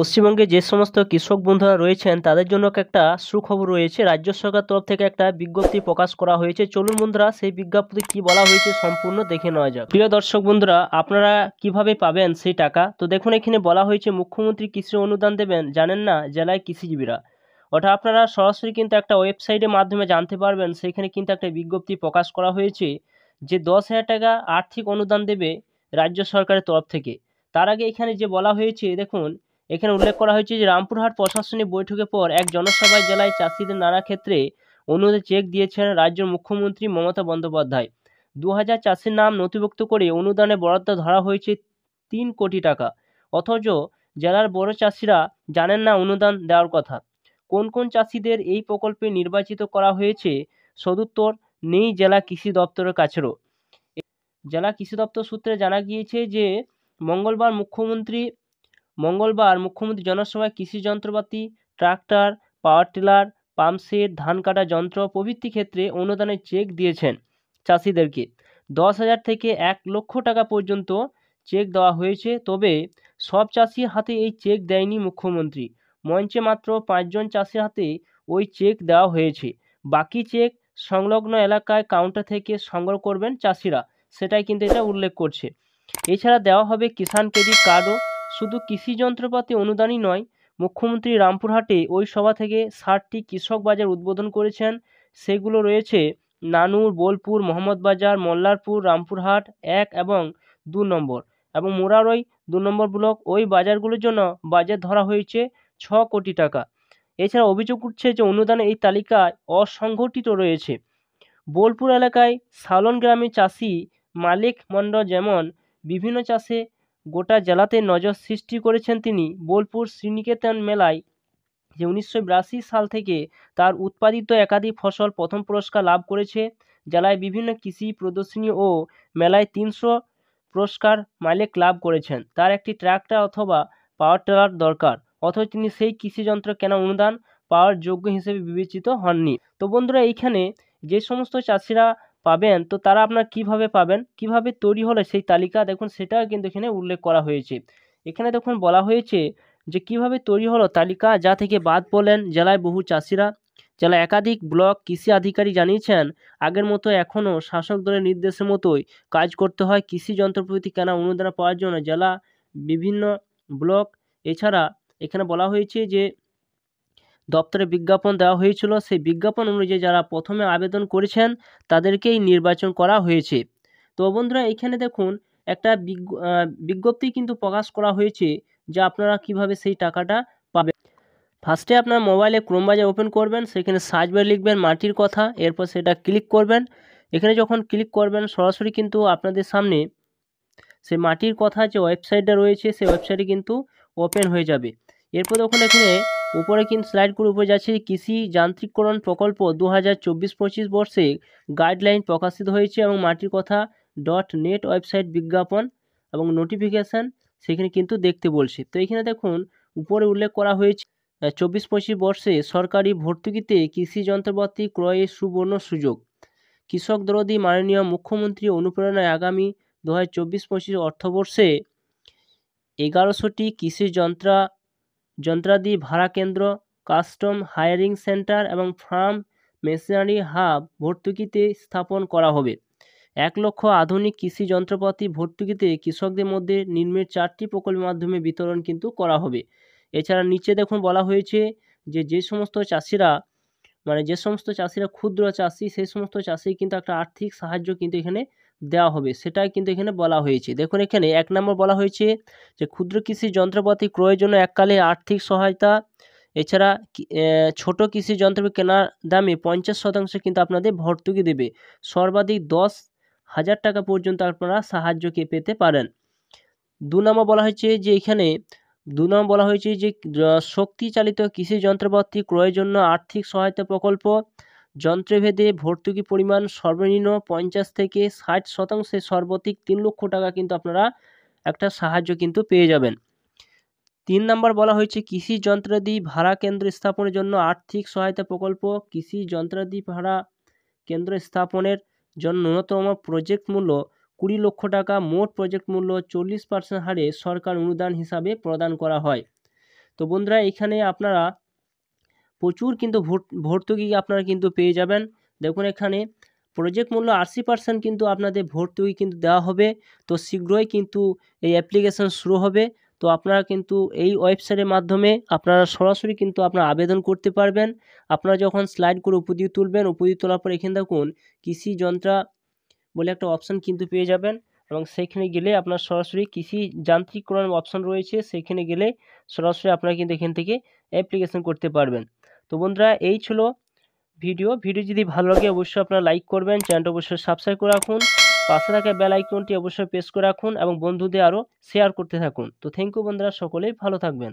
পশ্চিমবঙ্গে যে সমস্ত কৃষক বন্ধুরা রয়েছেন তাদের জন্য একটা সুখবর রয়েছে। রাজ্য সরকার তরফ থেকে একটা বিজ্ঞপ্তি প্রকাশ করা হয়েছে। চলুন বন্ধুরা সেই বিজ্ঞপ্তিতে কি বলা হয়েছে সম্পূর্ণ দেখে নেওয়া যাক। প্রিয় দর্শক বন্ধুরা, আপনারা কিভাবে পাবেন সেই টাকা? তো দেখুন, এখানে বলা হয়েছে মুখ্যমন্ত্রী কৃষি অনুদান দেবেন, জানেন না জেলায় কৃষিজীবীরা। অর্থাৎ আপনারা সরাসরি কিন্তু একটা ওয়েবসাইটের মাধ্যমে জানতে পারবেন। সেখানে কিন্তু একটা বিজ্ঞপ্তি প্রকাশ করা হয়েছে যে 10,000 টাকা আর্থিক অনুদান দেবে রাজ্য সরকারের তরফ থেকে। তার আগে এখানে যে বলা হয়েছে দেখুন, এখানে উল্লেখ করা হয়েছে যে রামপুরহাট প্রশাসনিক বৈঠকের পর এক জনসভায় জেলায় চাষিদের নানা ক্ষেত্রে অনুদানের চেক দিয়েছেন রাজ্যের মুখ্যমন্ত্রী মমতা বন্দ্যোপাধ্যায়। 2000 চাষির নাম নথিভুক্ত করে অনুদানে বরাদ্দ ধরা হয়েছে 3 কোটি টাকা। অথচ জেলার বড় চাষিরা জানেন না অনুদান দেওয়ার কথা। কোন কোন চাষিদের এই প্রকল্পে নির্বাচিত করা হয়েছে সদুত্তর নেই জেলা কৃষি দপ্তরের কাছেও। জেলা কৃষি দপ্তর সূত্রে জানা গিয়েছে যে মঙ্গলবার মুখ্যমন্ত্রী জনসভায় কৃষি যন্ত্রপাতি, ট্রাক্টর, পাওয়ার টিলার, পাম্পসেট, ধান কাটা যন্ত্র প্রভৃতি ক্ষেত্রে অনুদানের চেক দিয়েছেন চাষিদেরকে। 10,000 থেকে 1 লক্ষ টাকা পর্যন্ত চেক দেওয়া হয়েছে। তবে সব চাষির হাতে এই চেক দেয়নি মুখ্যমন্ত্রী। মঞ্চে মাত্র 5 জন চাষির হাতে ওই চেক দেওয়া হয়েছে। বাকি চেক সংলগ্ন এলাকায় কাউন্টার থেকে সংগ্রহ করবেন চাষিরা, সেটাই কিন্তু এটা উল্লেখ করছে। এছাড়া দেওয়া হবে কিষাণ ক্রেডিট কার্ডও। শুধু কৃষি যন্ত্রপাতি অনুদানই নয়, মুখ্যমন্ত্রী রামপুরহাটে ওই সভা থেকে 60টি কৃষক বাজার উদ্বোধন করেছেন। সেগুলো রয়েছে নানুর, বোলপুর, মোহাম্মদবাজার, মল্লারপুর, রামপুরহাট 1 এবং 2 নম্বর এবং মোরারই 2 নম্বর ব্লক। ওই বাজারগুলোর জন্য বাজেট ধরা হয়েছে 6 কোটি টাকা। এছাড়া অভিযোগ উঠছে যে অনুদানের এই তালিকায় অসংগঠিত রয়েছে। বোলপুর এলাকায় সালন গ্রামে চাষি মালিক মণ্ডল যেমন বিভিন্ন চাষে গোটা জেলাতে নজর সৃষ্টি করেছেন তিনি। বোলপুর শ্রীনিকেতন মেলায় যে 1982 সাল থেকে তার উৎপাদিত একাধিক ফসল প্রথম পুরস্কার লাভ করেছে। জেলায় বিভিন্ন কৃষি প্রদর্শনী ও মেলায় 300 পুরস্কার মালিক লাভ করেছেন। তার একটি ট্রাক্টর অথবা পাওয়ার টিলার দরকার, অথচ তিনি সেই কৃষি যন্ত্র কেনা অনুদান পাওয়ার যোগ্য হিসেবে বিবেচিত হননি। তো বন্ধুরা, এইখানে যে সমস্ত চাষিরা পাবেন, তো তারা আপনার কিভাবে পাবেন, কিভাবে তৈরি হলে সেই তালিকা দেখুন সেটাও কিন্তু এখানে উল্লেখ করা হয়েছে। এখানে দেখুন বলা হয়েছে যে কিভাবে তৈরি হলো তালিকা, যা থেকে বাদ পড়লেন জেলায় বহু চাষিরা। জেলায় একাধিক ব্লক কৃষি আধিকারিক জানিয়েছেন আগের মতো এখনও শাসক দলের নির্দেশের মতোই কাজ করতে হয়। কৃষি যন্ত্রপাতি কেনা অনুদান পাওয়ার জন্য জেলা বিভিন্ন ব্লক। এছাড়া এখানে বলা হয়েছে যে দপ্তরে বিজ্ঞাপন দেওয়া হয়েছিল, সেই বিজ্ঞাপন অনুযায়ী যারা প্রথমে আবেদন করেছেন তাদেরকেই নির্বাচন করা হয়েছে। তো বন্ধুরা, এখানে দেখুন একটা বিজ্ঞপ্তি কিন্তু প্রকাশ করা হয়েছে যে আপনারা কিভাবে সেই টাকাটা পাবেন। ফার্স্টে আপনার মোবাইলে ক্রোম ব্রাউজার ওপেন করবেন, সেখানে সার্চ বারে লিখবেন মাটির কথা, এরপর সেটা ক্লিক করবেন। এখানে যখন ক্লিক করবেন সরাসরি কিন্তু আপনাদের সামনে সেই মাটির কথা যে ওয়েবসাইটটা রয়েছে সেই ওয়েবসাইটে কিন্তু ওপেন হয়ে যাবে। এরপর দেখুন এখানে উপরে কিন্তু স্লাইড করে উপরে যাচ্ছে কৃষি যান্ত্রিকরণ প্রকল্প 2024-25 বর্ষে গাইডলাইন প্রকাশিত হয়েছে এবং মাটির কথা .net ওয়েবসাইট বিজ্ঞাপন এবং নোটিফিকেশান সেখানে কিন্তু দেখতে বলছে। তো এখানে দেখুন উপরে উল্লেখ করা হয়েছে 24-25 বর্ষে সরকারি ভর্তুকিতে কৃষি যন্ত্রপাতি ক্রয়ের সুবর্ণ সুযোগ। কৃষক দরদি মাননীয় মুখ্যমন্ত্রী অনুপ্রেরণায় আগামী 2024-25 অর্থবর্ষে 1100টি কৃষি যন্ত্রাদি ভাড়া কেন্দ্র, কাস্টম হায়ারিং সেন্টার এবং ফার্ম মেশিনারি হাব ভর্তুকিতে স্থাপন করা হবে। 1 লক্ষ আধুনিক কৃষি যন্ত্রপাতি ভর্তুকিতে কৃষকদের মধ্যে নিম্নের 4টি প্রকল্পের মাধ্যমে বিতরণ কিন্তু করা হবে। এছাড়া নিচে দেখুন বলা হয়েছে যে সমস্ত চাষিরা ক্ষুদ্র চাষি, সেই সমস্ত চাষি কিন্তু একটা আর্থিক সাহায্য কিন্তু এখানে দেওয়া হবে, সেটাই কিন্তু এখানে বলা হয়েছে। দেখুন এখানে 1 নম্বর বলা হয়েছে যে ক্ষুদ্র কৃষি যন্ত্রপাতি ক্রয়ের জন্য এককালে আর্থিক সহায়তা। এছাড়া ছোট কৃষি যন্ত্রপাতি কেনার দামে 50% কিন্তু আপনাদের ভর্তুকি দেবে। সর্বাধিক 10,000 টাকা পর্যন্ত আপনারা সাহায্যকে পেতে পারেন। 2 নম্বর বলা হয়েছে যে শক্তি চালিত কৃষি যন্ত্রপাতি ক্রয়ের জন্য আর্থিক সহায়তা প্রকল্প। যন্ত্রভেদে ভর্তুকি পরিমাণ সর্বনিম্ন 50 থেকে 60%, সর্বাধিক 3 লক্ষ টাকা কিন্তু আপনারা একটা সাহায্য কিন্তু পেয়ে যাবেন। 3 নম্বর বলা হয়েছে কৃষি যন্ত্রাদি ভাড়া কেন্দ্র স্থাপনের জন্য আর্থিক সহায়তা প্রকল্প। কৃষি যন্ত্রাদি ভাড়া কেন্দ্র স্থাপনের জন্য ন্যূনতম প্রজেক্ট মূল্য 20 লক্ষ টাকা, মোট প্রজেক্ট মূল্য 40% হারে সরকার অনুদান হিসাবে প্রদান করা হয়। তো বন্ধুরা এখানে আপনারা প্রচুর কিন্তু ভর্তুকি আপনারা কিন্তু পেয়ে যাবেন। দেখুন এখানে প্রজেক্ট মূল্য 80% কিন্তু আপনাদের ভর্তুকি কিন্তু দেওয়া হবে। তো শীঘ্রই কিন্তু এই অ্যাপ্লিকেশন শুরু হবে। তো আপনারা কিন্তু এই ওয়েবসাইটের মাধ্যমে আপনারা সরাসরি কিন্তু আপনারা আবেদন করতে পারবেন। আপনারা যখন স্লাইড করে উপর দিয়ে তুলবেন, উপর দিয়ে তোলার পর এখানে দেখুন কৃষি যন্ত্রা বলে একটা অপশান কিন্তু পেয়ে যাবেন, এবং সেইখানে গেলে আপনার সরাসরি কৃষি যান্ত্রিকরণ অপশান রয়েছে, সেইখানে গেলে সরাসরি আপনারা কিন্তু এখান থেকে অ্যাপ্লিকেশন করতে পারবেন। তো বন্ধুরা এই ছিল ভিডিও যদি ভালো লাগে অবশ্যই আপনারা লাইক করবেন, চ্যানেলটা অবশ্যই সাবস্ক্রাইব করে রাখুন, পাশে থাকা বেল আইকনটি অবশ্যই প্রেস করে রাখুন এবং বন্ধুদের আরও শেয়ার করতে থাকুন। তো থ্যাংক ইউ বন্ধুরা, সকলেই ভালো থাকবেন।